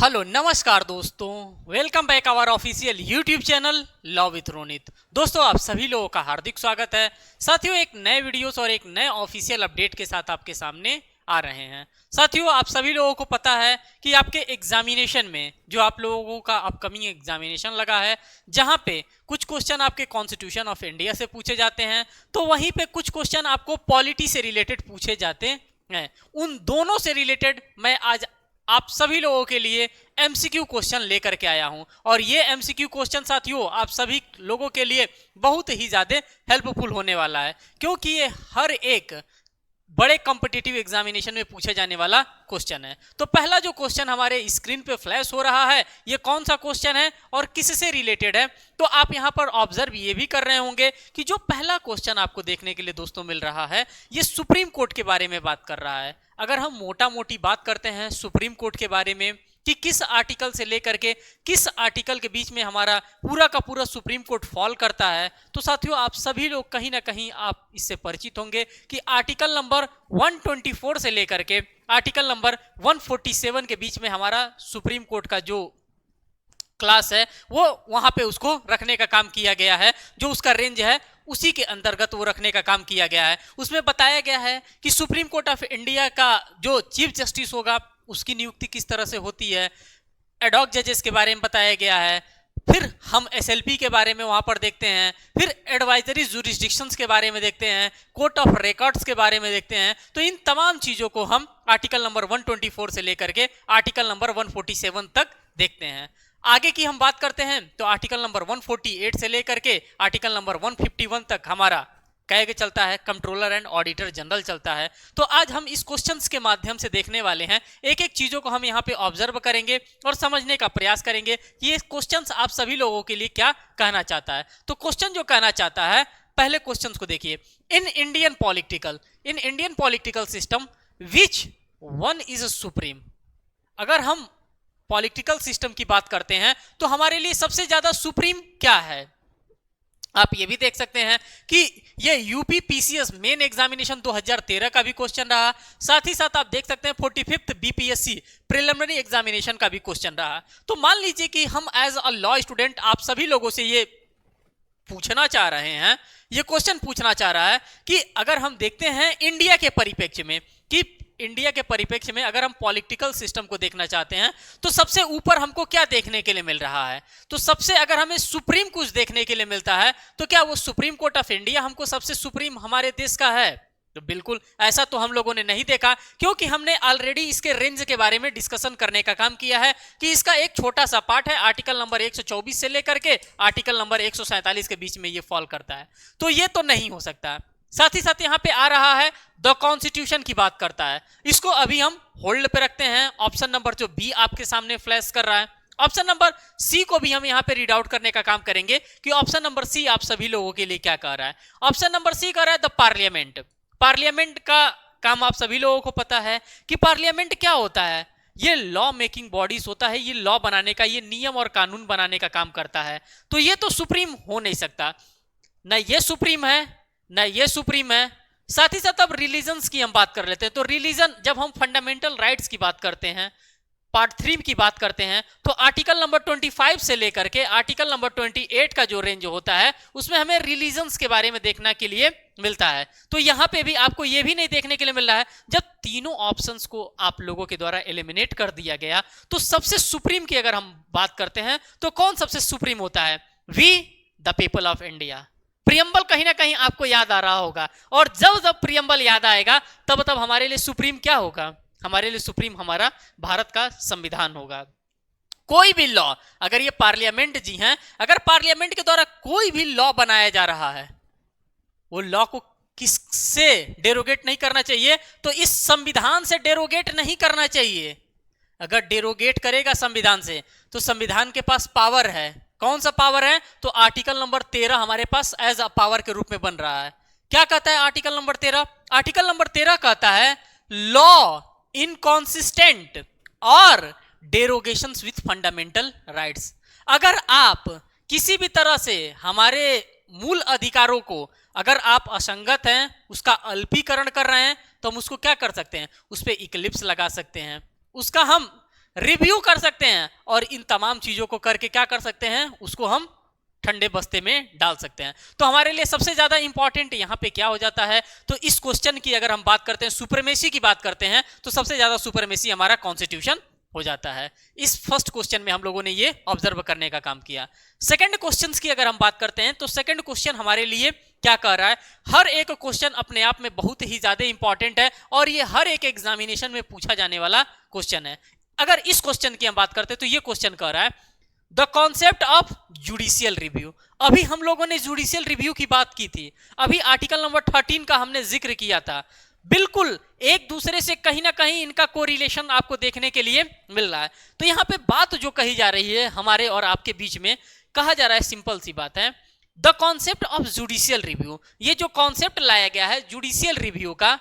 Hello नमस्कार दोस्तों, welcome back our official YouTube channel law with Ronit. दोस्तों आप सभी लोगों का हार्दिक स्वागत है। साथियों एक नए वीडियोस और एक नए ऑफिशियल अपडेट के साथ आपके सामने आ रहे हैं। साथियों आप सभी लोगों को पता है कि आपके एग्जामिनेशन में जो आप लोगों का अपकमिंग एग्जामिनेशन लगा है, जहां पे कुछ क्वेश्चन आपके कॉन्स्टिट्यूशन ऑफ इंडिया से पूछे जाते हैं, तो वहीं पे कुछ क्वेश्चन आपको पॉलिटी से रिलेटेड पूछे जाते हैं। उन दोनों से रिलेटेड मैं आज आप सभी लोगों के लिए एमसीक्यू क्वेश्चन लेकर के आया हूं, और ये एमसीक्यू क्वेश्चन साथियों आप सभी लोगों के लिए बहुत ही ज्यादा हेल्पफुल होने वाला है, क्योंकि ये हर एक बड़े कॉम्पिटिटिव एग्जामिनेशन में पूछे जाने वाला क्वेश्चन है। तो पहला जो क्वेश्चन हमारे स्क्रीन पे फ्लैश हो रहा है, ये कौन सा क्वेश्चन है और किससे रिलेटेड है, तो आप यहां पर ऑब्जर्व ये भी कर रहे होंगे कि जो पहला क्वेश्चन आपको देखने के लिए दोस्तों मिल रहा है, ये सुप्रीम कोर्ट के बारे में बात कर रहा है। अगर हम मोटा मोटी बात करते हैं सुप्रीम कोर्ट के बारे में कि किस आर्टिकल से लेकर के किस आर्टिकल के बीच में हमारा पूरा का पूरा सुप्रीम कोर्ट फॉल करता है, तो साथियों आप सभी लोग कहीं ना कहीं आप इससे परिचित होंगे कि आर्टिकल नंबर 124 से लेकर के आर्टिकल नंबर 147 के बीच में हमारा सुप्रीम कोर्ट का जो क्लास है वो वहां पे उसको रखने का काम किया गया है। जो उसका रेंज है उसी के अंतर्गत वो रखने का काम किया गया है। उसमें बताया गया है कि सुप्रीम कोर्ट ऑफ इंडिया का जो चीफ जस्टिस होगा उसकी नियुक्ति किस तरह से होती है, एडॉक जजेस के बारे में बताया गया है, फिर हम एसएलपी के बारे में वहां पर देखते हैं, फिर एडवाइजरी जुरिस्डिक्शंस के बारे में देखते हैं, कोर्ट ऑफ रिकॉर्ड्स के बारे में देखते हैं। तो इन तमाम चीजों को हम आर्टिकल नंबर 124 से लेकर के आर्टिकल नंबर 147 तक देखते हैं। आगे की हम बात करते हैं तो आर्टिकल नंबर 148 से लेकर के आर्टिकल नंबर 151 तक हमारा कह के चलता है कंट्रोलर एंड ऑडिटर जनरल चलता है। तो आज हम इस क्वेश्चंस के माध्यम से देखने वाले हैं, एक एक चीजों को हम यहाँ पे ऑब्जर्व करेंगे और समझने का प्रयास करेंगे कि ये क्वेश्चंस आप सभी लोगों के लिए क्या कहना चाहता है। तो क्वेश्चन जो कहना चाहता है, पहले क्वेश्चन को देखिए, in Indian political system which one is supreme. अगर हम पॉलिटिकल सिस्टम की बात करते हैं तो हमारे लिए सबसे ज्यादा सुप्रीम क्या है। आप ये भी देख सकते हैं कि ये यूपी पीसीएस मेन एग्जामिनेशन 2013 का भी क्वेश्चन रहा, साथ ही साथ आप देख सकते हैं 45th बीपीएससी प्रिलिमिनरी एग्जामिनेशन का भी क्वेश्चन रहा। तो मान लीजिए कि हम एज अ लॉ स्टूडेंट आप सभी लोगों से ये पूछना चाह रहे हैं, ये क्वेश्चन पूछना चाह रहा है कि अगर हम देखते हैं इंडिया के परिप्रेक्ष्य में, कि इंडिया के परिप्रेक्ष्य में अगर हम पॉलिटिकल सिस्टम को देखना चाहते हैं तो सबसे ऊपर हमको क्या देखने के लिए मिल रहा है, तो सबसे अगर हमें सुप्रीम कुछ देखने के लिए मिलता है तो क्या वो सुप्रीम कोर्ट ऑफ इंडिया हमको सबसे सुप्रीम हमारे देश का है? तो बिल्कुल ऐसा तो हम लोगों ने नहीं देखा, क्योंकि हमने ऑलरेडी इसके रेंज के बारे में डिस्कशन करने का काम किया है कि इसका एक छोटा सा पार्ट है आर्टिकल नंबर 124 से लेकर के आर्टिकल नंबर 147 के बीच में ये फॉल करता है, तो ये तो नहीं हो सकता। साथ ही साथ यहाँ पे आ रहा है द कॉन्स्टिट्यूशन की बात करता है, इसको अभी हम होल्ड पे रखते हैं। ऑप्शन नंबर जो बी आपके सामने फ्लैश कर रहा है, ऑप्शन नंबर सी को भी हम यहाँ पे रीड आउट करने का काम करेंगे कि ऑप्शन नंबर सी आप सभी लोगों के लिए क्या कह रहा है। ऑप्शन नंबर सी कह रहा है द पार्लियामेंट का काम आप सभी लोगों को पता है कि पार्लियामेंट क्या होता है, ये लॉ मेकिंग बॉडीज होता है, ये लॉ बनाने का, ये नियम और कानून बनाने का काम करता है। तो ये तो सुप्रीम हो नहीं सकता, ना ये सुप्रीम है ना ये सुप्रीम है। साथ ही साथ अब रिलीजन्स की हम बात कर लेते हैं, तो रिलीजन जब हम फंडामेंटल राइट्स की बात करते हैं, पार्ट 3 की बात करते हैं, तो आर्टिकल नंबर 25 से लेकर के आर्टिकल नंबर 28 का जो रेंज होता है उसमें हमें रिलीजन्स के बारे में देखने के लिए मिलता है। तो यहां पे भी आपको ये भी नहीं देखने के लिए मिल रहा है, जब तीनों ऑप्शंस को आप लोगों के द्वारा एलिमिनेट कर दिया गया तो सबसे सुप्रीम की अगर हम बात करते हैं तो कौन सबसे सुप्रीम होता है? We the people of India. Preamble कहीं ना कहीं आपको याद आ रहा होगा, और जब जब प्रियम्बल याद आएगा तब तब हमारे लिए सुप्रीम क्या होगा? हमारे लिए सुप्रीम हमारा भारत का संविधान होगा। कोई भी लॉ, अगर ये पार्लियामेंट जी हैं, अगर पार्लियामेंट के द्वारा कोई भी लॉ बनाया जा रहा है, वो लॉ को किससे डेरोगेट नहीं करना चाहिए? तो इस संविधान से डेरोगेट नहीं करना चाहिए। अगर डेरोगेट करेगा संविधान से तो संविधान के पास पावर है, कौन सा पावर है? तो आर्टिकल नंबर 13 हमारे पास एज अ पावर के रूप में बन रहा है। क्या कहता है आर्टिकल नंबर 13? आर्टिकल नंबर 13 कहता है लॉ इनकॉन्सिस्टेंट और डेरोगेशंस विथ फंडामेंटल राइट्स। अगर आप किसी भी तरह से हमारे मूल अधिकारों को अगर आप असंगत हैं, उसका अल्पीकरण कर रहे हैं, तो हम उसको क्या कर सकते हैं? उस पर इक्लिप्स लगा सकते हैं, उसका हम रिव्यू कर सकते हैं और इन तमाम चीजों को करके क्या कर सकते हैं, उसको हम ठंडे बस्ते में डाल सकते हैं। तो हमारे लिए सबसे ज्यादा इंपॉर्टेंट यहाँ पे क्या हो जाता है, तो इस क्वेश्चन की अगर हम बात करते हैं, सुपरमेसी की बात करते हैं, तो सबसे ज्यादा सुपरमेसी हमारा कॉन्स्टिट्यूशन हो जाता है। इस फर्स्ट क्वेश्चन में हम लोगों ने ये ऑब्जर्व करने का काम किया। सेकंड क्वेश्चंस की अगर हम बात करते हैं, तो सेकंड क्वेश्चन हमारे लिए क्या कर रहा है, हर एक क्वेश्चन अपने आप में बहुत ही ज्यादा इंपॉर्टेंट है और ये हर एक एग्जामिनेशन में पूछा जाने वाला क्वेश्चन है। अगर इस क्वेश्चन की हम बात करते हैं, तो ये क्वेश्चन कह रहा है the concept of judicial review. अभी हम लोगों ने जुडिशियल रिव्यू की बात की थी, अभी आर्टिकल नंबर 13 का हमने जिक्र किया था। बिल्कुल एक दूसरे से कहीं ना कहीं इनका कोरिलेशन आपको देखने के लिए मिल रहा है। तो यहाँ पे बात जो कही जा रही है हमारे और आपके बीच में, कहा जा रहा है, सिंपल सी बात है, the concept of judicial review, ये जो कॉन्सेप्ट लाया गया है जुडिशियल रिव्यू का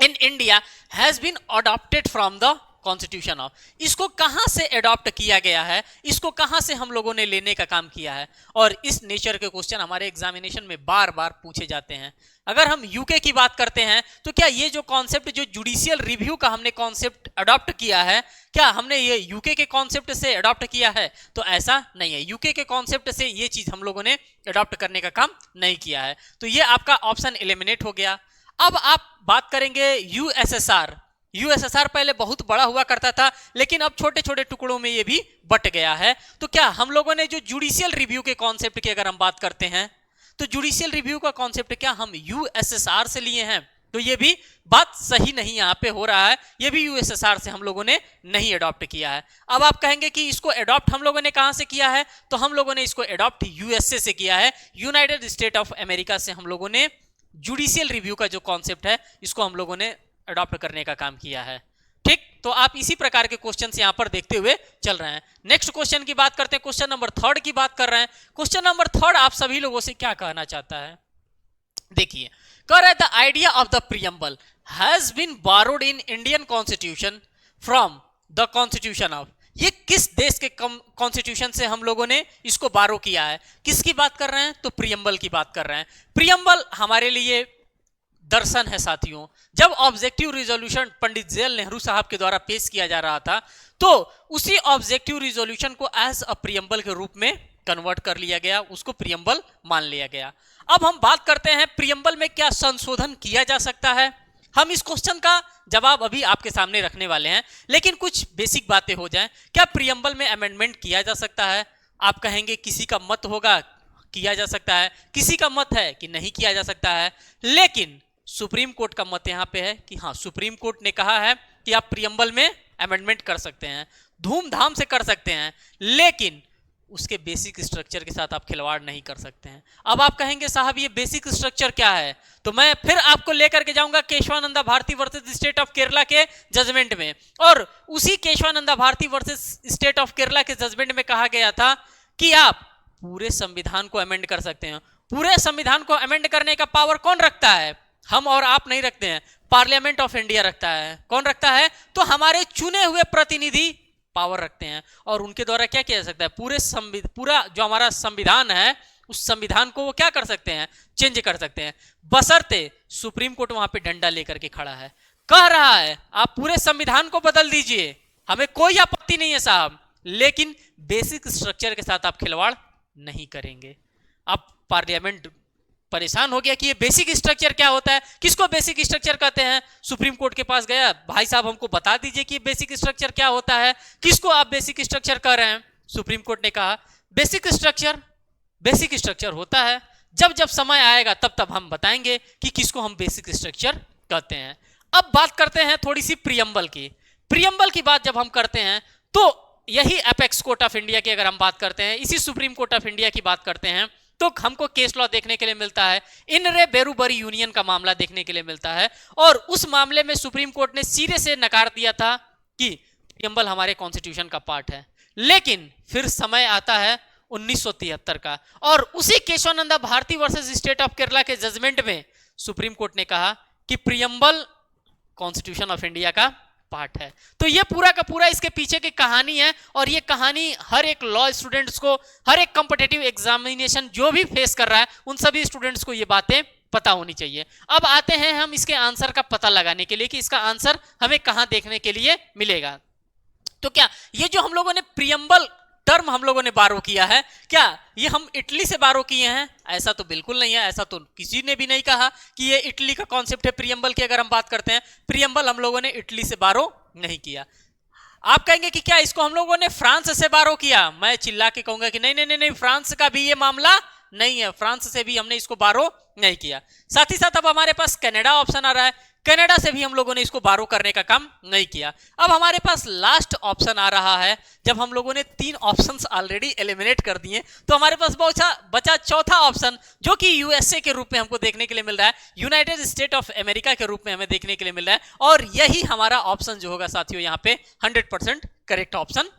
in India has been adopted from the constitution of, इसको कहां से अडॉप्ट किया गया है, इसको कहां से हम लोगों ने लेने का काम किया है। और इस नेचर के क्वेश्चन हमारे एग्जामिनेशन में बार बार पूछे जाते हैं। अगर हम यूके की बात करते हैं, तो क्या ये जो कॉन्सेप्ट, जो जुडिशियल रिव्यू का हमने कॉन्सेप्ट अडॉप्ट किया है, क्या हमने ये यूके के कॉन्सेप्ट से अडॉप्ट किया है, तो ऐसा नहीं है। यूके के कॉन्सेप्ट से ये चीज हम लोगों ने अडॉप्ट करने का काम नहीं किया है। तो ये आपका ऑप्शन एलिमिनेट हो गया। अब आप बात करेंगे यूएसएसआर। यूएसएसआर पहले बहुत बड़ा हुआ करता था, लेकिन अब छोटे छोटे टुकड़ों में ये भी बट गया है। तो क्या हम लोगों ने जो जुडिशियल रिव्यू के कॉन्सेप्ट की अगर हम बात करते हैं, तो जुडिशियल रिव्यू का कॉन्सेप्ट क्या हम यूएसएसआर से लिए हैं, तो ये भी बात सही नहीं यहाँ पे हो रहा है। ये भी यूएसएसआर से हम लोगों ने नहीं अडॉप्ट किया है। अब आप कहेंगे कि इसको अडॉप्ट हम लोगों ने कहां से किया है, तो हम लोगों ने इसको अडॉप्ट यूएसए से किया है, यूनाइटेड स्टेट ऑफ अमेरिका से हम लोगों ने जुडिशियल रिव्यू का जो कॉन्सेप्ट है इसको हम लोगों ने अडॉप्ट करने का काम किया है। ठीक, तो आप इसी प्रकार के क्वेश्चंस यहां पर देखते हुए चल रहे हैं। नेक्स्ट क्वेश्चन की बात करते हैं, क्वेश्चन नंबर 3 की बात कर रहे हैं। क्वेश्चन नंबर 3 आप सभी लोगों से क्या कहना चाहता है, देखिए, कह रहा है the idea of the preamble has been borrowed in Indian constitution from the constitution of, ये किस देश के कॉन्स्टिट्यूशन से हम लोगों ने इसको बारो किया है, किसकी बात कर रहे हैं, तो प्रीएम्बल की बात कर रहे हैं। प्रीएम्बल हमारे लिए दर्शन है साथियों। जब ऑब्जेक्टिव रिजोल्यूशन पंडित जवाहरलाल नेहरू साहब के द्वारा पेश किया जा रहा था, तो उसी ऑब्जेक्टिव रिजोल्यूशन को एज अ प्रीएम्बल के रूप में कन्वर्ट कर लिया गया, उसको प्रीएम्बल मान लिया गया। अब हम बात करते हैं प्रीएम्बल में क्या संशोधन किया जा सकता है। हम इस क्वेश्चन का जवाब अभी आपके सामने रखने वाले हैं, लेकिन कुछ बेसिक बातें हो जाएं। क्या प्रीएम्बल में अमेंडमेंट किया जा सकता है? आप कहेंगे किसी का मत होगा किया जा सकता है, किसी का मत है कि नहीं किया जा सकता है, लेकिन सुप्रीम कोर्ट का मत यहां पे है कि हाँ, सुप्रीम कोर्ट ने कहा है कि आप प्रीएम्बल में अमेंडमेंट कर सकते हैं, धूमधाम से कर सकते हैं, लेकिन उसके बेसिक स्ट्रक्चर के साथ आप खिलवाड़ नहीं कर सकते हैं। अब आप कहेंगे साहब ये बेसिक स्ट्रक्चर क्या है, तो मैं फिर आपको लेकर के जाऊंगा Keshavananda Bharati versus state of Kerala के जजमेंट में, और उसी Keshavananda Bharati versus state of Kerala के जजमेंट में कहा गया था कि आप पूरे संविधान को अमेंड कर सकते हैं। पूरे संविधान को अमेंड करने का पावर कौन रखता है? हम और आप नहीं रखते हैं, पार्लियामेंट ऑफ इंडिया रखता है। कौन रखता है? तो हमारे चुने हुए प्रतिनिधि पावर रखते हैं, और उनके द्वारा क्या किया जा सकता है, पूरा जो हमारा संविधान है उस संविधान को वो क्या कर सकते हैं, चेंज कर सकते हैं, बशर्ते सुप्रीम कोर्ट वहां पे डंडा लेकर के खड़ा है, कह रहा है आप पूरे संविधान को बदल दीजिए, हमें कोई आपत्ति नहीं है साहब, लेकिन बेसिक स्ट्रक्चर के साथ आप खिलवाड़ नहीं करेंगे। अब पार्लियामेंट परेशान हो गया कि ये बेसिक स्ट्रक्चर क्या होता है, किसको बेसिक स्ट्रक्चर कहते हैं। सुप्रीम कोर्ट के पास गया, भाई साहब हमको बता दीजिए कि बेसिक स्ट्रक्चर क्या होता है, किसको आप बेसिक स्ट्रक्चर कह रहे हैं। सुप्रीम कोर्ट ने कहा बेसिक स्ट्रक्चर होता है, जब जब समय आएगा तब तब हम बताएंगे कि किसको हम बेसिक स्ट्रक्चर कहते हैं। अब बात करते हैं थोड़ी सी प्रीएम्बल की। प्रीएम्बल की बात जब हम करते हैं, तो यही एपेक्स कोर्ट ऑफ इंडिया की अगर हम बात करते हैं, इसी सुप्रीम कोर्ट ऑफ इंडिया की बात करते हैं, तो हमको केस लॉ देखने के लिए मिलता है, इन रे बेरूबरी यूनियन का मामला देखने के लिए मिलता है, और उस मामले में सुप्रीम कोर्ट ने सिरे से नकार दिया था कि प्रीएम्बल हमारे कॉन्स्टिट्यूशन का पार्ट है। लेकिन फिर समय आता है 1973 का, और उसी Keshavananda Bharati versus state of Kerala के जजमेंट में सुप्रीम कोर्ट ने कहा कि प्रीएम्बल कॉन्स्टिट्यूशन ऑफ इंडिया का पार्ट है। तो ये पूरा का पूरा इसके पीछे की कहानी है, और ये कहानी हर एक लॉ स्टूडेंट्स को, हर एक कॉम्पिटिटिव एग्जामिनेशन जो भी फेस कर रहा है, उन सभी स्टूडेंट्स को ये बातें पता होनी चाहिए। अब आते हैं हम इसके आंसर का पता लगाने के लिए कि इसका आंसर हमें कहां देखने के लिए मिलेगा। तो क्या ये जो हम लोगों ने प्रियम्बल टर्म हम लोगों ने बारो किया है, क्या ये हम इटली से बारो किए हैं? ऐसा तो बिल्कुल नहीं है, ऐसा तो किसी ने भी नहीं कहा कि ये इटली का कॉन्सेप्ट है प्रियम्बल की। अगर हम बात करते हैं प्रियम्बल हम लोगों ने इटली से बारो नहीं किया। आप कहेंगे कि क्या इसको हम लोगों ने फ्रांस से बारो किया? मैं चिल्ला के कहूंगा कि नहीं नहीं नहीं नहीं, फ्रांस का भी ये मामला नहीं है, फ्रांस से भी हमने इसको बारो नहीं किया। साथ ही साथ अब हमारे पास कनाडा ऑप्शन आ रहा है, कनाडा से भी हम लोगों ने इसको बारो करने का काम नहीं किया। अब हमारे पास लास्ट ऑप्शन आ रहा है, जब हम लोगों ने 3 ऑप्शंस ऑलरेडी एलिमिनेट कर दिए तो हमारे पास बचा चौथा ऑप्शन, जो कि यूएसए के रूप में हमको देखने के लिए मिल रहा है, यूनाइटेड स्टेट ऑफ अमेरिका के रूप में हमें देखने के लिए मिल रहा है। और यही हमारा ऑप्शन जो होगा साथियों यहाँ पे 100% करेक्ट ऑप्शन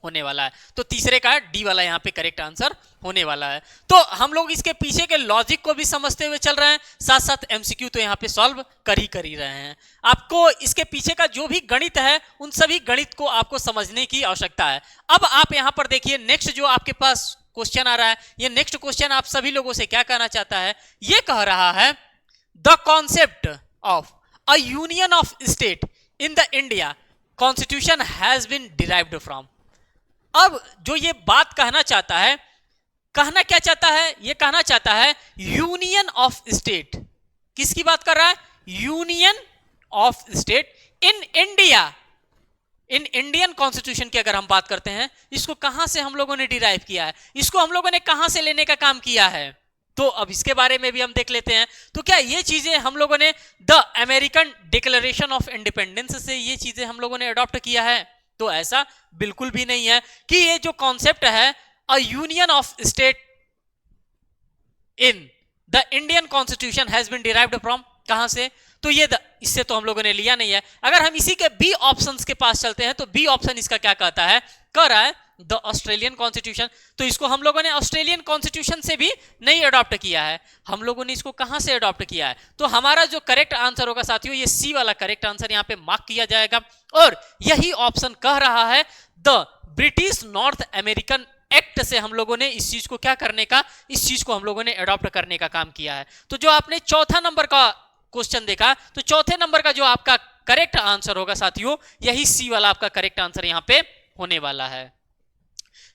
होने वाला है। तो तीसरे का डी वाला यहाँ पे करेक्ट आंसर होने वाला है। तो हम लोग इसके पीछे के लॉजिक को भी समझते हुए चल रहे हैं, साथ साथ एमसीक्यू तो यहाँ पे सॉल्व कर ही रहे हैं। आपको इसके पीछे का जो भी गणित है उन सभी गणित को आपको समझने की आवश्यकता है। अब आप यहाँ पर देखिए नेक्स्ट जो आपके पास क्वेश्चन आ रहा है, ये नेक्स्ट क्वेश्चन आप सभी लोगों से क्या कहना चाहता है? ये कह रहा है the concept of a union of state in the India constitution has been derived from. अब जो ये बात कहना चाहता है, कहना क्या चाहता है? ये कहना चाहता है यूनियन ऑफ स्टेट। किसकी बात कर रहा है? Union of state in India, in Indian constitution की अगर हम बात करते हैं, इसको कहां से हम लोगों ने डिराइव किया है, इसको हम लोगों ने कहां से लेने का काम किया है? तो अब इसके बारे में भी हम देख लेते हैं। तो क्या ये चीजें हम लोगों ने the American declaration of independence से ये चीजें हम लोगों ने अडॉप्ट किया है? तो ऐसा बिल्कुल भी नहीं है कि ये जो कॉन्सेप्ट है a union of state in the Indian constitution has been derived from, कहां से? तो ये इससे तो हम लोगों ने लिया नहीं है। अगर हम इसी के बी ऑप्शंस के पास चलते हैं तो बी ऑप्शन इसका क्या कहता है? कह रहा है द ऑस्ट्रेलियन कॉन्स्टिट्यूशन। तो इसको हम लोगों ने ऑस्ट्रेलियन कॉन्स्टिट्यूशन से भी नहीं अडॉप्ट किया है, हम लोगों ने इसको कहां से अडॉप्ट किया है? तो हमारा जो करेक्ट आंसर होगा साथियों, ये सी वाला करेक्ट आंसर यहां पे मार्क किया जाएगा। और यही ऑप्शन कह रहा है the British north American act से हम लोगों ने इस चीज को क्या करने का, इस चीज को हम लोगों ने अडॉप्ट करने का काम किया है। तो जो आपने चौथा नंबर का क्वेश्चन देखा, तो चौथे नंबर का जो आपका करेक्ट आंसर होगा साथियों, यही सी वाला आपका करेक्ट आंसर यहां पे होने वाला है।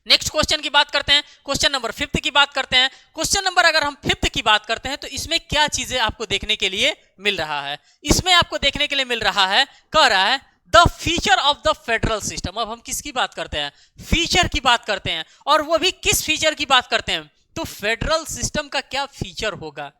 नेक्स्ट क्वेश्चन की बात करते हैं, क्वेश्चन नंबर 5 की बात करते हैं। क्वेश्चन नंबर अगर हम 5 की बात करते हैं तो इसमें क्या चीजें आपको देखने के लिए मिल रहा है? इसमें आपको देखने के लिए मिल रहा है, कह रहा है the feature of the federal system. अब हम किसकी बात करते हैं? फीचर की बात करते हैं। और वो भी किस फीचर की बात करते हैं? तो फेडरल सिस्टम का क्या फीचर होगा?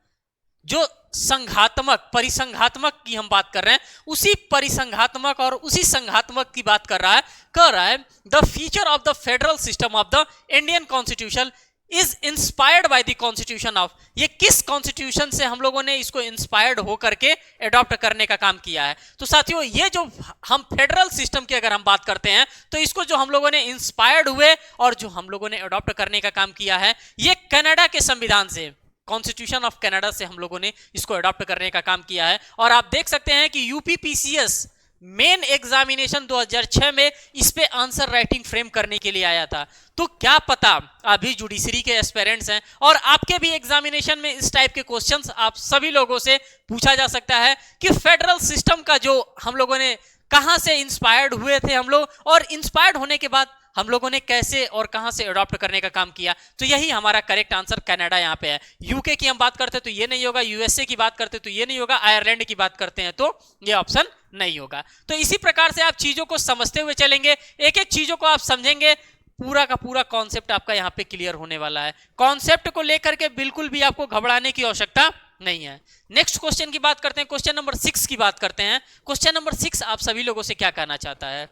जो संघात्मक परिसंघात्मक की हम बात कर रहे हैं, उसी परिसंघात्मक और उसी संघात्मक की बात कर रहा है। कह रहा है the feature of the federal system of the Indian constitution is inspired by the constitution of. ये किस कॉन्स्टिट्यूशन से हम लोगों ने इसको इंस्पायर्ड होकर के अडॉप्ट करने का काम किया है? तो साथियों ये जो हम फेडरल सिस्टम की अगर हम बात करते हैं तो इसको जो हम लोगों ने इंस्पायर्ड हुए और जो हम लोगों ने अडॉप्ट करने का काम किया है, ये कनाडा के संविधान से, कॉन्स्टिट्यूशन ऑफ कनाडा से हम लोगों ने इसको अडॉप्ट करने का काम किया है। और आप देख सकते हैं कि यूपीपीसीएस मेन एग्जामिनेशन 2006 में इस पे आंसर राइटिंग फ्रेम करने के लिए आया था। तो क्या पता अभी जुडिशरी के एस्पिरेंट्स हैं और आपके भी एग्जामिनेशन में इस टाइप के क्वेश्चंस आप सभी लोगों से पूछा जा सकता है कि फेडरल सिस्टम का जो हम लोगों ने कहां से इंस्पायर्ड हुए थे हम लोग, और इंस्पायर्ड होने के बाद हम लोगों ने कैसे और कहां से अडॉप्ट करने का काम किया। तो यही हमारा करेक्ट आंसर कनाडा यहां पे है। यूके की हम बात करते तो ये नहीं होगा, यूएसए की बात करते तो ये नहीं होगा, आयरलैंड की बात करते हैं तो ये ऑप्शन नहीं होगा। तो इसी प्रकार से आप चीजों को समझते हुए चलेंगे, एक एक चीजों को आप समझेंगे, पूरा का पूरा कॉन्सेप्ट आपका यहाँ पे क्लियर होने वाला है। कॉन्सेप्ट को लेकर के बिल्कुल भी आपको घबराने की आवश्यकता नहीं है। नेक्स्ट क्वेश्चन की बात करते हैं, क्वेश्चन नंबर 6 की बात करते हैं। क्वेश्चन नंबर 6 आप सभी लोगों से क्या कहना चाहता है?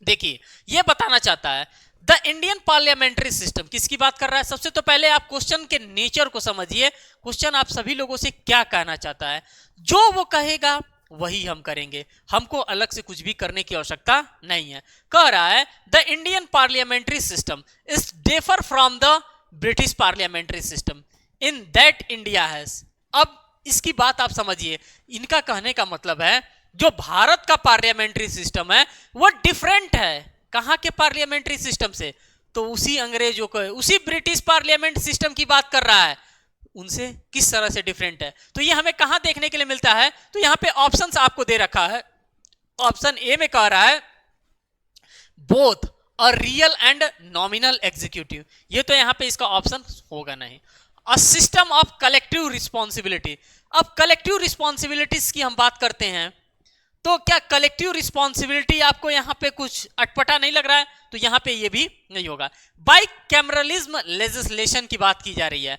देखिए ये बताना चाहता है द इंडियन पार्लियामेंट्री सिस्टम किसकी बात कर रहा है? सबसे तो पहले आप क्वेश्चन के नेचर को समझिए, क्वेश्चन आप सभी लोगों से क्या कहना चाहता है। जो वो कहेगा वही हम करेंगे, हमको अलग से कुछ भी करने की आवश्यकता नहीं है। कह रहा है the Indian parliamentary system is differ from the British parliamentary system in that India has. अब इसकी बात आप समझिए, इनका कहने का मतलब है जो भारत का पार्लियामेंट्री सिस्टम है वो डिफरेंट है कहां के पार्लियामेंट्री सिस्टम से? तो उसी अंग्रेजों को, उसी ब्रिटिश पार्लियामेंट सिस्टम की बात कर रहा है, उनसे किस तरह से डिफरेंट है। तो ये हमें कहां देखने के लिए मिलता है? तो यहां पे ऑप्शंस आपको दे रखा है। ऑप्शन ए में कह रहा है both a real and nominal executive, ये तो यहां पे इसका ऑप्शन होगा नहीं। A system of collective responsibility, अब कलेक्टिव रिस्पॉन्सिबिलिटीज की हम बात करते हैं तो क्या कलेक्टिव रिस्पॉन्सिबिलिटी आपको यहां पे कुछ अटपटा नहीं लग रहा है? तो यहां पे ये भी नहीं होगा। बाई कैमरलिज्म लेजिस्लेशन की बात की जा रही है,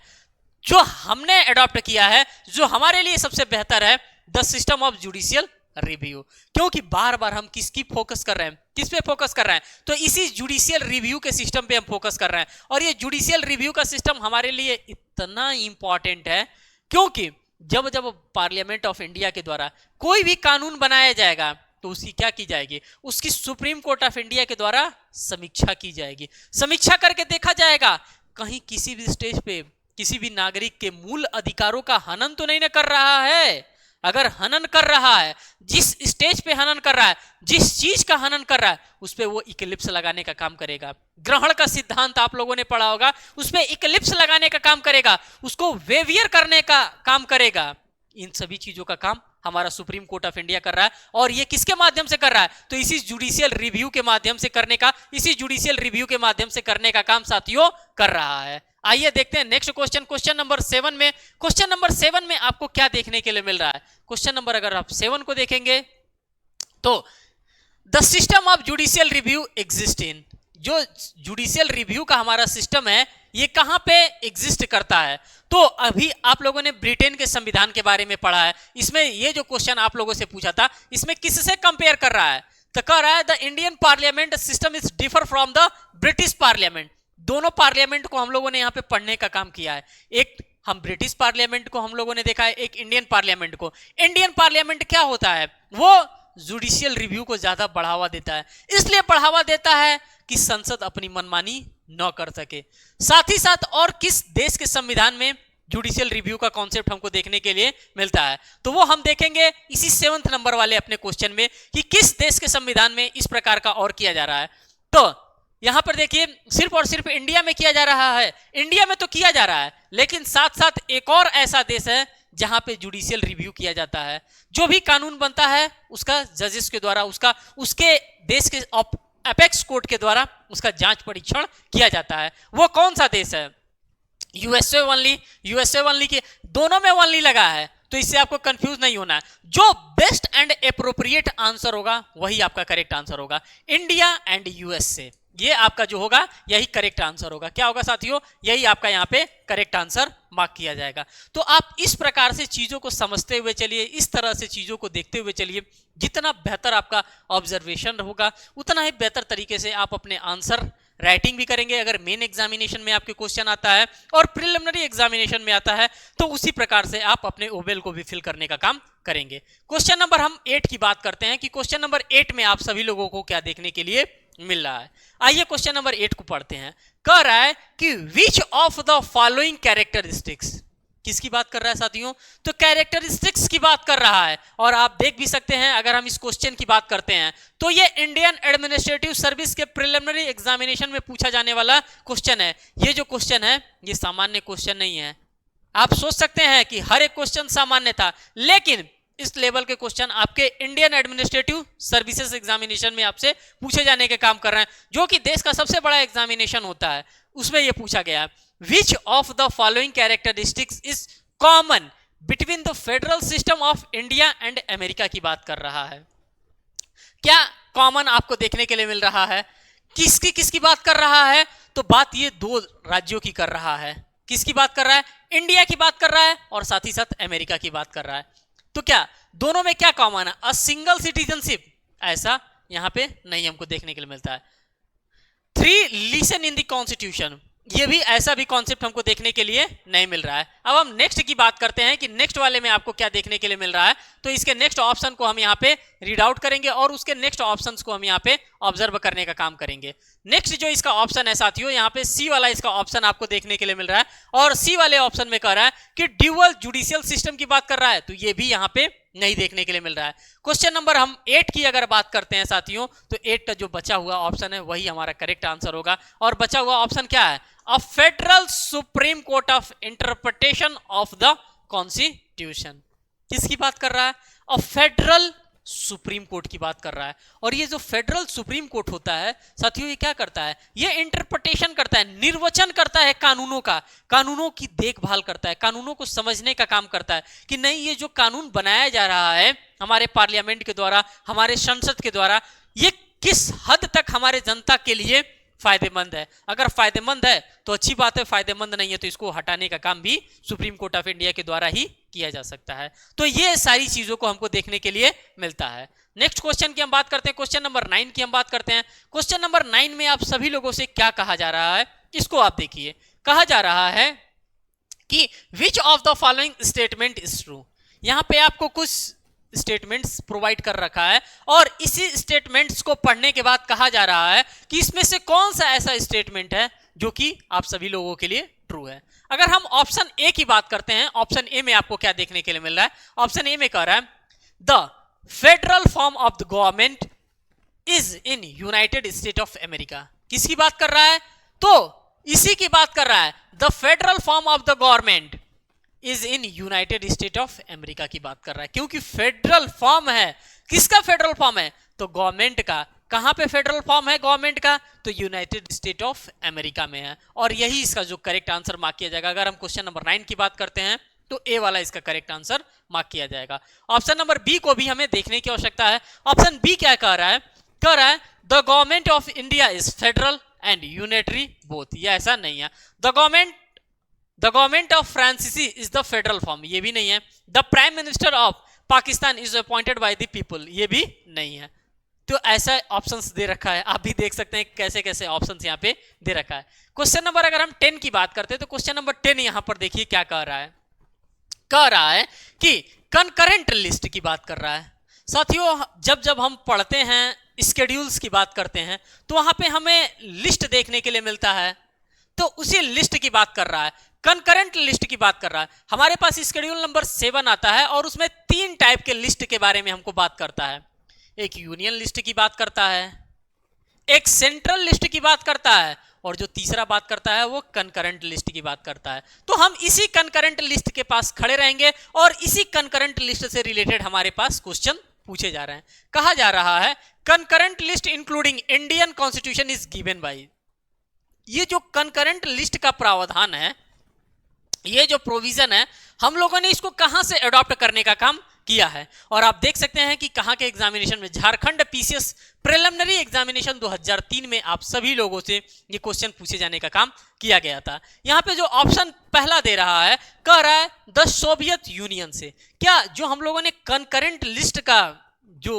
जो हमने अडॉप्ट किया है, जो हमारे लिए सबसे बेहतर है, the system of judicial review. क्योंकि बार बार हम किसकी फोकस कर रहे हैं, किस पे फोकस कर रहे हैं? तो इसी जुडिशियल रिव्यू के सिस्टम पे हम फोकस कर रहे हैं। और ये जुडिशियल रिव्यू का सिस्टम हमारे लिए इतना इंपॉर्टेंट है क्योंकि जब जब पार्लियामेंट ऑफ इंडिया के द्वारा कोई भी कानून बनाया जाएगा तो उसकी क्या की जाएगी, उसकी सुप्रीम कोर्ट ऑफ इंडिया के द्वारा समीक्षा की जाएगी। समीक्षा करके देखा जाएगा कहीं किसी भी स्टेज पे किसी भी नागरिक के मूल अधिकारों का हनन तो नहीं न कर रहा है। अगर हनन कर रहा है, जिस स्टेज पे हनन कर रहा है, जिस चीज का हनन कर रहा है, उस पे वो इक्लिप्स लगाने का काम करेगा। ग्रहण का सिद्धांत आप लोगों ने पढ़ा होगा, उस पे इक्लिप्स लगाने का काम करेगा, उसको वेवियर करने का काम करेगा। इन सभी चीजों का काम हमारा सुप्रीम कोर्ट ऑफ इंडिया कर रहा है। और ये किसके माध्यम से कर रहा है? तो इसी जुडिशियल रिव्यू के माध्यम से करने का, इसी जुडिशियल रिव्यू के माध्यम से करने का काम साथियों कर रहा है। आइए देखते हैं नेक्स्ट क्वेश्चन, क्वेश्चन नंबर 7 में। क्वेश्चन नंबर 7 में आपको क्या देखने के लिए मिल रहा है? क्वेश्चन नंबर अगर आप 7 को देखेंगे तो the system of judicial review exist in, जो जुडिशियल रिव्यू का हमारा सिस्टम है ये कहां पे एग्जिस्ट करता है? तो अभी आप लोगों ने ब्रिटेन के संविधान के बारे में पढ़ा है, इसमें ये जो क्वेश्चन आप लोगों से पूछा था इसमें किससे कंपेयर कर रहा है? तो कह रहा है the Indian parliament system is differ from the British parliament. दोनों पार्लियामेंट को हम लोगों ने यहाँ पे पढ़ने का काम किया है। एक हम ब्रिटिश पार्लियामेंट को हम लोगों ने देखा है, एक इंडियन पार्लियामेंट को। इंडियन पार्लियामेंट क्या होता है? वो जुडिशियल रिव्यू को ज्यादा बढ़ावा देता है, इसलिए बढ़ावा देता है कि संसद अपनी मनमानी न कर सके। साथ ही साथ और किस देश के संविधान में जुडिशियल रिव्यू का कॉन्सेप्ट हमको देखने के लिए मिलता है? तो वो हम देखेंगे इसी 7th नंबर वाले अपने क्वेश्चन में कि किस देश के संविधान में इस प्रकार का और किया जा रहा है। तो यहां पर देखिए सिर्फ और सिर्फ इंडिया में किया जा रहा है, इंडिया में तो किया जा रहा है, लेकिन साथ साथ एक और ऐसा देश है जहां पे जुडिशियल रिव्यू किया जाता है। जो भी कानून बनता है उसका जजेस के द्वारा, उसके देश के अपेक्स कोर्ट के द्वारा उसका जांच परीक्षण किया जाता है। वो कौन सा देश है? USA only. यूएसए ओनली के दोनों में ओनली लगा है, तो इससे आपको कंफ्यूज नहीं होना है। जो बेस्ट एंड एप्रोप्रिएट आंसर होगा वही आपका करेक्ट आंसर होगा। इंडिया एंड यूएसए, ये आपका जो होगा यही करेक्ट आंसर होगा। क्या होगा साथियों? यही आपका यहाँ पे करेक्ट आंसर मार्क किया जाएगा। तो आप इस प्रकार से चीजों को समझते हुए चलिए, इस तरह से चीजों को देखते हुए चलिए। जितना बेहतर आपका ऑब्जर्वेशन होगा उतना ही बेहतर तरीके से आप अपने आंसर राइटिंग भी करेंगे। अगर मेन एग्जामिनेशन में आपके क्वेश्चन आता है और प्रिलिमिनरी एग्जामिनेशन में आता है तो उसी प्रकार से आप अपने ओवेल को भी फिल करने का काम करेंगे। क्वेश्चन नंबर हम 8 की बात करते हैं कि क्वेश्चन नंबर 8 में आप सभी लोगों को क्या देखने के लिए मिल रहा है। आइए क्वेश्चन नंबर 8 को पढ़ते हैं। कह रहा है कि which of the following characteristics, किसकी बात कर रहा है साथियों? तो कैरेक्टरिस्टिक्स की बात कर रहा है। और आप देख भी सकते हैं अगर हम इस क्वेश्चन की बात करते हैं तो ये इंडियन एडमिनिस्ट्रेटिव सर्विस के प्रिलिमिनरी एग्जामिनेशन में पूछा जाने वाला क्वेश्चन है। ये जो क्वेश्चन है ये सामान्य क्वेश्चन नहीं है। आप सोच सकते हैं कि हर एक क्वेश्चन सामान्य था, लेकिन इस लेवल के क्वेश्चन आपके इंडियन एडमिनिस्ट्रेटिव सर्विसेज एग्जामिनेशन में आपसे पूछे जाने के काम कर रहे हैं, जो कि देश का सबसे बड़ा एग्जामिनेशन होता है। उसमें यह पूछा गया है which of the following characteristics is common between the federal system of India and America की बात कर रहा है। क्या कॉमन आपको देखने के लिए मिल रहा है? किसकी बात कर रहा है? तो बात ये दो राज्यों की कर रहा है। किसकी बात कर रहा है? इंडिया की बात कर रहा है और साथ ही साथ अमेरिका की बात कर रहा है। तो क्या दोनों में क्या कॉमन है? अ सिंगल सिटीजनशिप, ऐसा यहां पे नहीं हमको देखने के लिए मिलता है। 3 लिसन इन द कॉन्स्टिट्यूशन, ये भी ऐसा भी कॉन्सेप्ट हमको देखने के लिए नहीं मिल रहा है। अब हम नेक्स्ट की बात करते हैं कि नेक्स्ट वाले में आपको क्या देखने के लिए मिल रहा है। तो इसके नेक्स्ट ऑप्शन को हम यहाँ पे रीड आउट करेंगे और उसके नेक्स्ट ऑप्शंस को हम यहाँ पे ऑब्जर्व करने का काम करेंगे। नेक्स्ट जो इसका ऑप्शन है साथियों, यहाँ पे सी वाला इसका ऑप्शन आपको देखने के लिए मिल रहा है और सी वाले ऑप्शन में कह रहा है कि ड्यूअल जुडिशियल सिस्टम की बात कर रहा है, तो ये भी यहाँ पे नहीं देखने के लिए मिल रहा है। क्वेश्चन नंबर हम 8 की अगर बात करते हैं साथियों, तो 8 का जो बचा हुआ ऑप्शन है वही हमारा करेक्ट आंसर होगा। और बचा हुआ ऑप्शन क्या है? A federal supreme court of interpretation of the constitution. किसकी बात कर रहा है? अ फेडरल सुप्रीम कोर्ट की बात कर रहा है। और ये जो फेडरल सुप्रीम कोर्ट होता है साथियों, ये क्या करता है, ये इंटरप्रिटेशन करता है, निर्वचन करता है कानूनों का, कानूनों की देखभाल करता है, कानूनों को समझने का काम करता है कि नहीं ये जो कानून बनाया जा रहा है हमारे पार्लियामेंट के द्वारा, हमारे संसद के द्वारा, ये किस हद तक हमारे जनता के लिए फायदेमंद है। अगर फायदेमंद है तो अच्छी बात है, फायदेमंद नहीं है तो इसको हटाने का काम भी सुप्रीम कोर्ट ऑफ इंडिया के द्वारा ही किया जा सकता है। तो ये सारी चीजों को हमको देखने के लिए मिलता है। नेक्स्ट क्वेश्चन की हम बात करते हैं, क्वेश्चन नंबर 9 की हम बात करते हैं। क्वेश्चन नंबर 9 में आप सभी लोगों से क्या कहा जा रहा है, इसको आप देखिए। कहा जा रहा है कि which of the following statement is true. यहां पे आपको कुछ स्टेटमेंट्स प्रोवाइड कर रखा है और इसी स्टेटमेंट्स को पढ़ने के बाद कहा जा रहा है कि इसमें से कौन सा ऐसा स्टेटमेंट है जो कि आप सभी लोगों के लिए ट्रू है। अगर हम ऑप्शन ए की बात करते हैं, ऑप्शन ए में आपको क्या देखने के लिए मिल रहा है, ऑप्शन ए में कह रहा है the federal form of the government is in United state of America. किसकी बात कर रहा है, तो इसी की बात कर रहा है, the federal form of the government is in United state of America की बात कर रहा है, क्योंकि फेडरल फॉर्म है। किसका फेडरल फॉर्म है, तो गवर्नमेंट का। कहां पे फेडरल फॉर्म है गवर्नमेंट का, तो यूनाइटेड स्टेट ऑफ अमेरिका में है। और यही इसका जो करेक्ट आंसर मार्क किया जाएगा। अगर हम क्वेश्चन नंबर 9 की बात करते हैं तो ए वाला इसका करेक्ट आंसर मार्क किया जाएगा। ऑप्शन नंबर बी को भी हमें देखने की आवश्यकता है। ऑप्शन बी क्या कह रहा है, कह रहा है the government of India is federal and unitary both. ये ऐसा नहीं है। द गवर्नमेंट ऑफ फ्रांसीसी इज द फेडरल फॉर्म, ये भी नहीं है। The prime minister of Pakistan is appointed by the people, ये भी नहीं है। तो ऐसा ऑप्शंस दे रखा है, आप भी देख सकते हैं कैसे कैसे ऑप्शंस यहाँ पे दे रखा है। क्वेश्चन नंबर अगर हम 10 की बात करते हैं तो क्वेश्चन नंबर 10 यहाँ पर देखिए क्या कह रहा है, कह रहा है कि कंकरेंट लिस्ट की बात कर रहा है। साथियों जब जब हम पढ़ते हैं स्केड्यूल्स की बात करते हैं तो वहां पे हमें लिस्ट देखने के लिए मिलता है, तो उसी लिस्ट की बात कर रहा है, कंकरेंट लिस्ट की बात कर रहा है। हमारे पास स्केड्यूल नंबर 7 आता है और उसमें 3 टाइप के लिस्ट के बारे में हमको बात करता है। एक यूनियन लिस्ट की बात करता है, एक सेंट्रल लिस्ट की बात करता है, और जो तीसरा बात करता है वो कंकरेंट लिस्ट की बात करता है। तो हम इसी कंकरेंट लिस्ट के पास खड़े रहेंगे और इसी कंकरेंट लिस्ट से रिलेटेड हमारे पास क्वेश्चन पूछे जा रहे हैं। कहा जा रहा है concurrent list including Indian constitution is given by. ये जो कंकरेंट लिस्ट का प्रावधान है, ये जो प्रोविजन है, हम लोगों ने इसको कहां से अडॉप्ट करने का काम किया है। और आप देख सकते हैं कि कहां के एग्जामिनेशन में, झारखंड पीसीएस प्रिलिमिनरी एग्जामिनेशन 2003 में आप सभी लोगों से ये क्वेश्चन पूछे जाने का काम किया गया था। यहां पे जो ऑप्शन पहला दे रहा है, कह रहा है द सोवियत यूनियन से। क्या जो हम लोगों ने कंकरेंट लिस्ट का जो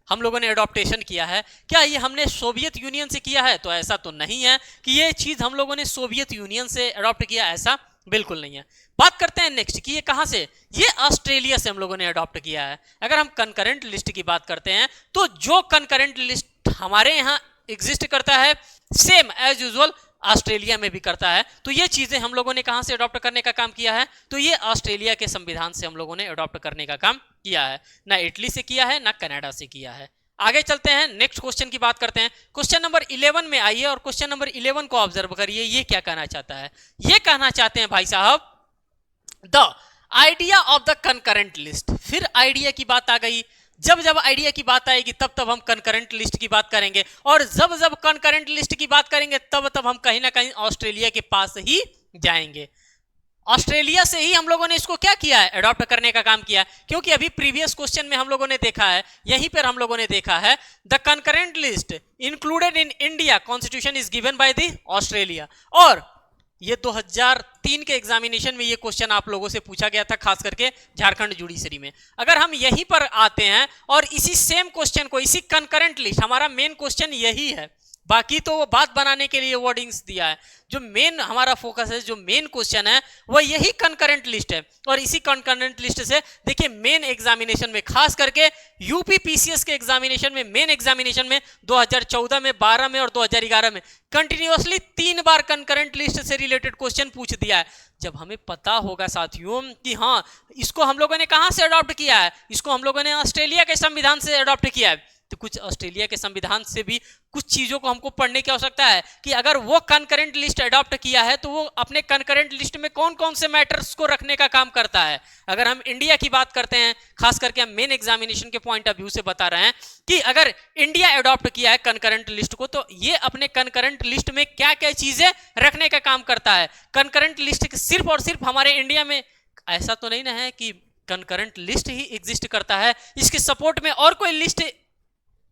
हम लोगों ने अडॉप्टेशन किया है, क्या ये हमने सोवियत यूनियन से किया है, तो ऐसा तो नहीं है कि ये चीज हम लोगों ने सोवियत यूनियन से अडॉप्ट किया, ऐसा बिल्कुल नहीं है। बात करते हैं नेक्स्ट कि ये कहां से, ये ऑस्ट्रेलिया से हम लोगों ने अडॉप्ट किया है। अगर हम कंकरेंट लिस्ट की बात करते हैं तो जो कंकरेंट लिस्ट हमारे यहाँ एग्जिस्ट करता है सेम एज यूजुअल ऑस्ट्रेलिया में भी करता है। तो ये चीजें हम लोगों ने कहां से अडॉप्ट करने का काम किया है, तो ये ऑस्ट्रेलिया के संविधान से हम लोगों ने अडॉप्ट करने का काम किया है। ना इटली से किया है, ना कनाडा से किया है। आगे चलते हैं, नेक्स्ट क्वेश्चन की बात करते हैं। क्वेश्चन नंबर 11 में आइए और क्वेश्चन नंबर 11 को ऑब्जर्व करिए। ये क्या कहना चाहता है, ये कहना चाहते हैं भाई साहब the idea of the concurrent list. फिर आइडिया की बात आ गई। जब जब आइडिया की बात आएगी तब तब हम कंकरेंट लिस्ट की बात करेंगे, और जब जब कंकरेंट लिस्ट की बात करेंगे तब तब हम कहीं ना कहीं ऑस्ट्रेलिया के पास ही जाएंगे। ऑस्ट्रेलिया से ही हम लोगों ने इसको क्या किया है, अडॉप्ट करने का काम किया। क्योंकि अभी प्रीवियस क्वेश्चन में हम लोगों ने देखा है, यहीं पर हम लोगों ने देखा है the concurrent list included in India constitution is given by the Australia. और ये 2003 के एग्जामिनेशन में ये क्वेश्चन आप लोगों से पूछा गया था, खास करके झारखंड जुडिशरी में। अगर हम यहीं पर आते हैं और इसी सेम क्वेश्चन को, इसी कंकरेंट लिस्ट, हमारा मेन क्वेश्चन यही है, बाकी तो वो बात बनाने के लिए वर्डिंग्स दिया है। जो मेन हमारा फोकस है, जो मेन क्वेश्चन है वो यही कंकरेंट लिस्ट है। और इसी कंकरेंट लिस्ट से देखिए मेन एग्जामिनेशन में, खास करके यूपी पीसीएस के एग्जामिनेशन में, मेन एग्जामिनेशन में 2014 में, 12 में और 2011 में कंटिन्यूअसली 3 बार कंकरेंट लिस्ट से रिलेटेड क्वेश्चन पूछ दिया है। जब हमें पता होगा साथियों कि हाँ इसको हम लोगों ने कहां से अडॉप्ट किया है, इसको हम लोगों ने ऑस्ट्रेलिया के संविधान से अडॉप्ट किया है, तो कुछ ऑस्ट्रेलिया के संविधान से भी कुछ चीजों को हमको पढ़ने की आवश्यकता है कि अगर वो कनकरेंट लिस्ट अडॉप्ट किया है तो वो अपने कनकरेंट लिस्ट में कौन कौन से मैटर्स को रखने का काम करता है। अगर हम इंडिया की बात करते हैं, खास करके हम मेन एग्जामिनेशन के पॉइंट ऑफ व्यू से बता रहे हैं कि अगर इंडिया अडॉप्ट किया है कनकरेंट लिस्ट को तो ये अपने कनकरेंट लिस्ट में क्या क्या चीजें रखने का काम करता है। कनकरेंट लिस्ट सिर्फ और सिर्फ हमारे इंडिया में ऐसा तो नहीं ना है कि कनकरेंट लिस्ट ही एग्जिस्ट करता है, इसके सपोर्ट में और कोई लिस्ट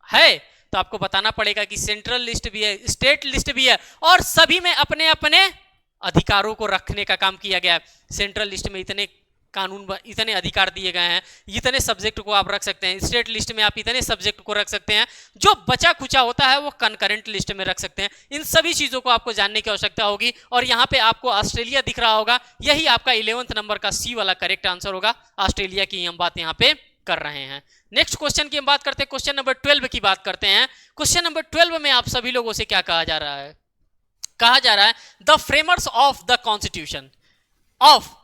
है तो आपको बताना पड़ेगा कि सेंट्रल लिस्ट भी है, स्टेट लिस्ट भी है, और सभी में अपने अपने अधिकारों को रखने का काम किया गया है। सेंट्रल लिस्ट में इतने कानून, इतने अधिकार दिए गए हैं, इतने सब्जेक्ट को आप रख सकते हैं, स्टेट लिस्ट में आप इतने सब्जेक्ट को रख सकते हैं, जो बचा खुचा होता है वो कनकरेंट लिस्ट में रख सकते हैं। इन सभी चीजों को आपको जानने की आवश्यकता होगी। और यहाँ पे आपको ऑस्ट्रेलिया दिख रहा होगा, यही आपका 11th नंबर का सी वाला करेक्ट आंसर होगा। ऑस्ट्रेलिया की हम बात यहाँ पे कर रहे हैं। नेक्स्ट क्वेश्चन की हम बात करते हैं, क्वेश्चन नंबर 12 की बात करते हैं। क्वेश्चन नंबर 12 में आप सभी लोगों से क्या कहा जा रहा है? कहा जा रहा है the framers of the constitution of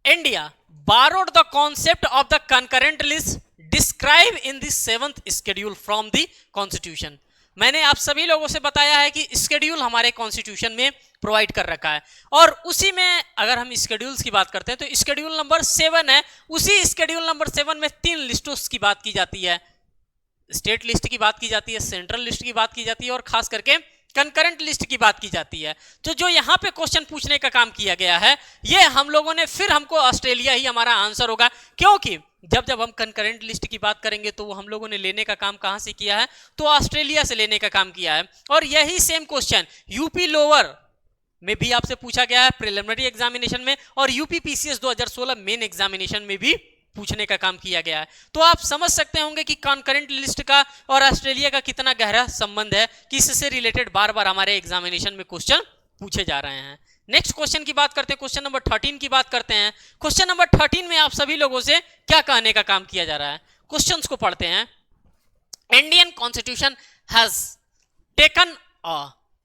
India borrowed the concept of the concurrent list described in the 7th schedule from the constitution। मैंने आप सभी लोगों से बताया है कि स्केड्यूल हमारे कॉन्स्टिट्यूशन में प्रोवाइड कर रखा है, और उसी में अगर हम स्केड्यूल्स की बात करते हैं तो स्केड्यूल नंबर 7 है। उसी स्केड्यूल नंबर 7 में 3 लिस्टों की बात की जाती है, स्टेट लिस्ट की बात की जाती है, सेंट्रल लिस्ट की बात की जाती है, और खास करके कंकरेंट लिस्ट की बात की जाती है। तो जो यहाँ पे क्वेश्चन पूछने का काम किया गया है, ये हम लोगों ने फिर हमको ऑस्ट्रेलिया ही हमारा आंसर होगा, क्योंकि जब हम कंकरेंट लिस्ट की बात करेंगे तो वो हम लोगों ने लेने का काम कहां से किया है, तो ऑस्ट्रेलिया से लेने का काम किया है। और यही सेम क्वेश्चन यूपी लोअर में भी आपसे पूछा गया है प्रिलिमिनरी एग्जामिनेशन में, और यूपी पीसीएस 2016 मेन एग्जामिनेशन में भी पूछने का काम किया गया है। तो आप समझ सकते होंगे कि कॉन्करेंट लिस्ट का और ऑस्ट्रेलिया का कितना गहरा संबंध है, कि इससे रिलेटेड बार बार हमारे एग्जामिनेशन में क्वेश्चन पूछे जा रहे हैं। नेक्स्ट क्वेश्चन की बात करते हैं, क्वेश्चन नंबर 13 की बात करते हैं। क्वेश्चन नंबर 13 में आप सभी लोगों से क्या कहने का काम किया जा रहा है, क्वेश्चंस को पढ़ते हैं। Indian constitution has taken a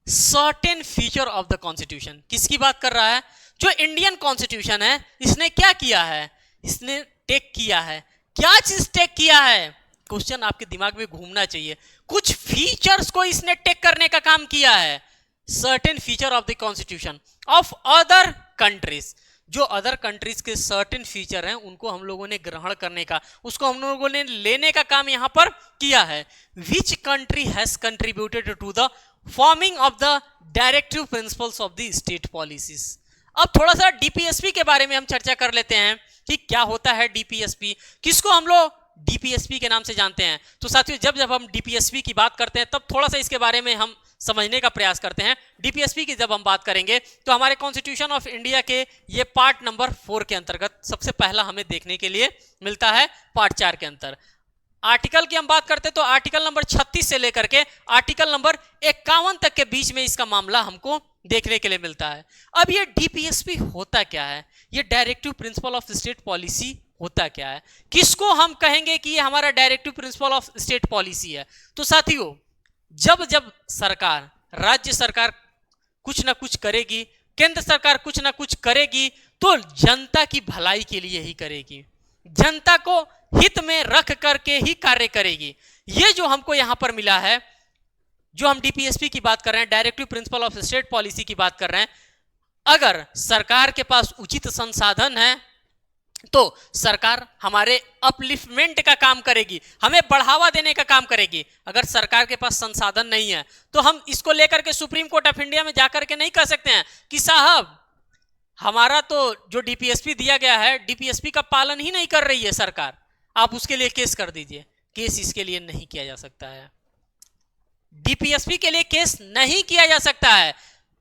certain feature of the constitution. किसकी बात कर रहा है? जो इंडियन कॉन्स्टिट्यूशन है इसने क्या किया है, इसने टेक किया है। क्या चीज टेक किया है? क्वेश्चन आपके दिमाग में घूमना चाहिए। कुछ फीचर्स को इसने टेक करने का काम किया है। Certain feature of the constitution of other countries, जो अदर कंट्रीज के सर्टेन फीचर हैं उनको हम लोगों ने ग्रहण करने का, उसको हम लोगों ने लेने का काम यहां पर किया है। Which country has contributed to the forming of the directive principles of the state policies. अब थोड़ा सा डीपीएसपी के बारे में हम चर्चा कर लेते हैं कि क्या होता है डीपीएसपी, किसको हम लोग डीपीएसपी के नाम से जानते हैं। तो साथियों जब हम डीपीएसपी की बात करते हैं तब थोड़ा सा इसके बारे में हम समझने का प्रयास करते हैं। डीपीएसपी की जब हम बात करेंगे तो हमारे कॉन्स्टिट्यूशन ऑफ इंडिया के ये पार्ट नंबर 4 के अंतर्गत सबसे पहला हमें देखने के लिए मिलता है पार्ट 4 के अंतर। आर्टिकल की हम बात करते हैं तो आर्टिकल नंबर 36 से लेकर के आर्टिकल नंबर 51 तक के बीच में इसका मामला हमको देखने के लिए मिलता है। अब ये डीपीएसपी होता क्या है, ये directive principle of state policy होता क्या है, किसको हम कहेंगे कि ये हमारा directive principle of state policy है। तो साथियों जब सरकार, राज्य सरकार कुछ ना कुछ करेगी, केंद्र सरकार कुछ ना कुछ करेगी, तो जनता की भलाई के लिए ही करेगी, जनता को हित में रख करके ही कार्य करेगी। ये जो हमको यहां पर मिला है, जो हम डीपीएसपी की बात कर रहे हैं, directive principle of state policy की बात कर रहे हैं, अगर सरकार के पास उचित संसाधन है तो सरकार हमारे अपलिफ्टमेंट का काम करेगी, हमें बढ़ावा देने का काम करेगी। अगर सरकार के पास संसाधन नहीं है तो हम इसको लेकर के सुप्रीम कोर्ट ऑफ इंडिया में जाकर के नहीं कह सकते हैं कि साहब हमारा तो जो डीपीएसपी दिया गया है, डीपीएसपी का पालन ही नहीं कर रही है सरकार, आप उसके लिए केस कर दीजिए। केस इसके लिए नहीं किया जा सकता है, डीपीएसपी के लिए केस नहीं किया जा सकता है।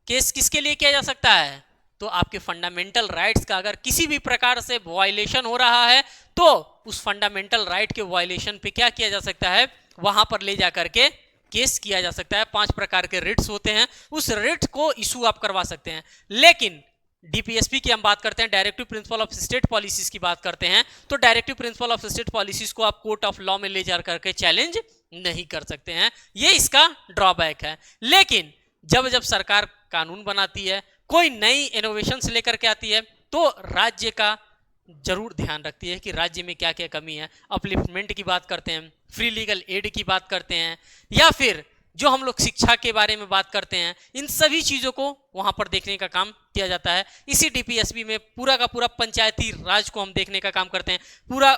केस किसके लिए किया जा सकता है? तो आपके फंडामेंटल राइट्स का अगर किसी भी प्रकार से वायलेशन हो रहा है तो उस फंडामेंटल राइट के वायलेशन पे क्या किया जा सकता है, वहां पर ले जाकर के केस किया जा सकता है। 5 प्रकार के रिट्स होते हैं, उस रिट को इशू आप करवा सकते हैं। लेकिन डीपीएसपी की हम बात करते हैं, directive principle of state policies की बात करते हैं, तो directive principle of state policies को आप कोर्ट ऑफ लॉ में ले जा करके चैलेंज नहीं कर सकते हैं, ये इसका ड्रॉबैक है। लेकिन जब सरकार कानून बनाती है, कोई नई इनोवेशन लेकर के आती है, तो राज्य का जरूर ध्यान रखती है कि राज्य में क्या क्या कमी है। अपलिफ्टमेंट की बात करते हैं, फ्री लीगल एड की बात करते हैं, या फिर जो हम लोग शिक्षा के बारे में बात करते हैं, इन सभी चीज़ों को वहाँ पर देखने का काम किया जाता है। इसी डीपीएसबी में पूरा का पूरा पंचायती राज को हम देखने का काम करते हैं, पूरा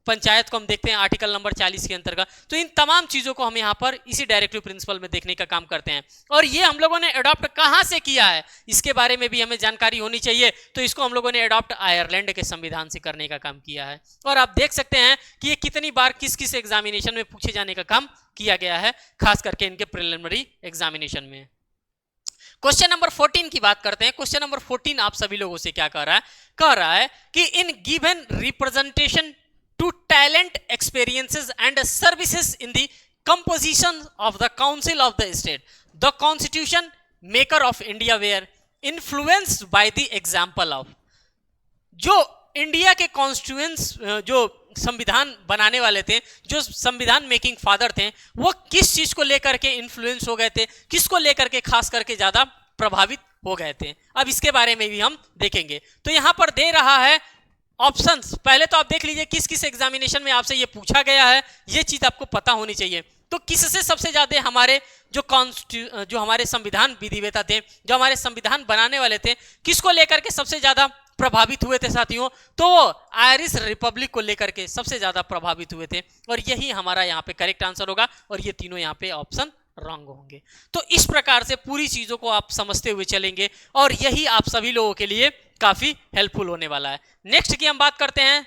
पंचायत को हम देखते हैं आर्टिकल नंबर 40 के अंतर्गत। तो इन तमाम चीज़ों को हम यहाँ पर इसी डायरेक्टिव प्रिंसिपल में देखने का काम करते हैं। और ये हम लोगों ने अडॉप्ट कहाँ से किया है, इसके बारे में भी हमें जानकारी होनी चाहिए। तो इसको हम लोगों ने अडॉप्ट आयरलैंड के संविधान से करने का काम किया है। और आप देख सकते हैं कि ये कितनी बार किस किस एग्जामिनेशन में पूछे जाने का काम किया गया है, खास करके इनके प्रिलिमिनरी एग्जामिनेशन में। क्वेश्चन नंबर 14 की बात करते हैं। क्वेश्चन नंबर 14 आप सभी लोगों से क्या कह रहा है कि in given representation to talent, experiences and services in the composition of the council of the state, the constitution maker of India were influenced by the example of. जो इंडिया के कॉन्स्टिट्यूएंट्स, जो संविधान बनाने वाले थे, जो संविधान मेकिंग फादर थे, वो किस चीज को लेकर के इन्फ्लुएंस हो गए थे, किसको लेकर के खास करके ज्यादा प्रभावित हो गए थे। अब इसके बारे में भी हम देखेंगे। तो यहां पर दे रहा है ऑप्शंस। पहले तो आप देख लीजिए किस किस एग्जामिनेशन में आपसे ये पूछा गया है, ये चीज आपको पता होनी चाहिए। तो किससे सबसे ज्यादा हमारे जो हमारे संविधान विधिवेता थे, जो हमारे संविधान बनाने वाले थे, किसको लेकर के सबसे ज्यादा प्रभावित हुए थे साथियों? तो वो आयरिश रिपब्लिक को लेकर के सबसे ज्यादा प्रभावित हुए थे। और यही हमारा यहाँ पे करेक्ट आंसर होगा, और ये तीनों यहाँ पे ऑप्शन रॉन्ग होंगे। तो इस प्रकार से पूरी चीजों को आप समझते हुए चलेंगे, और यही आप सभी लोगों के लिए काफी हेल्पफुल होने वाला है। नेक्स्ट की हम बात करते हैं।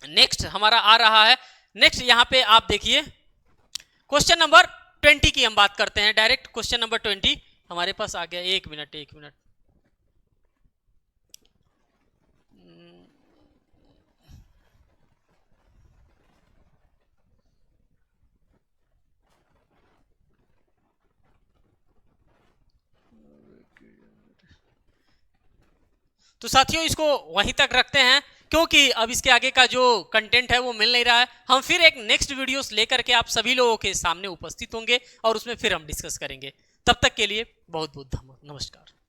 नेक्स्ट हमारा आ रहा है, नेक्स्ट यहाँ पे आप देखिए क्वेश्चन नंबर 20 की हम बात करते हैं। डायरेक्ट क्वेश्चन नंबर 20 हमारे पास आ गया। एक मिनट। तो साथियों इसको वहीं तक रखते हैं, क्योंकि अब इसके आगे का जो कंटेंट है वो मिल नहीं रहा है। हम फिर एक नेक्स्ट वीडियोस लेकर के आप सभी लोगों के सामने उपस्थित होंगे, और उसमें फिर हम डिस्कस करेंगे। तब तक के लिए बहुत बहुत नमस्कार।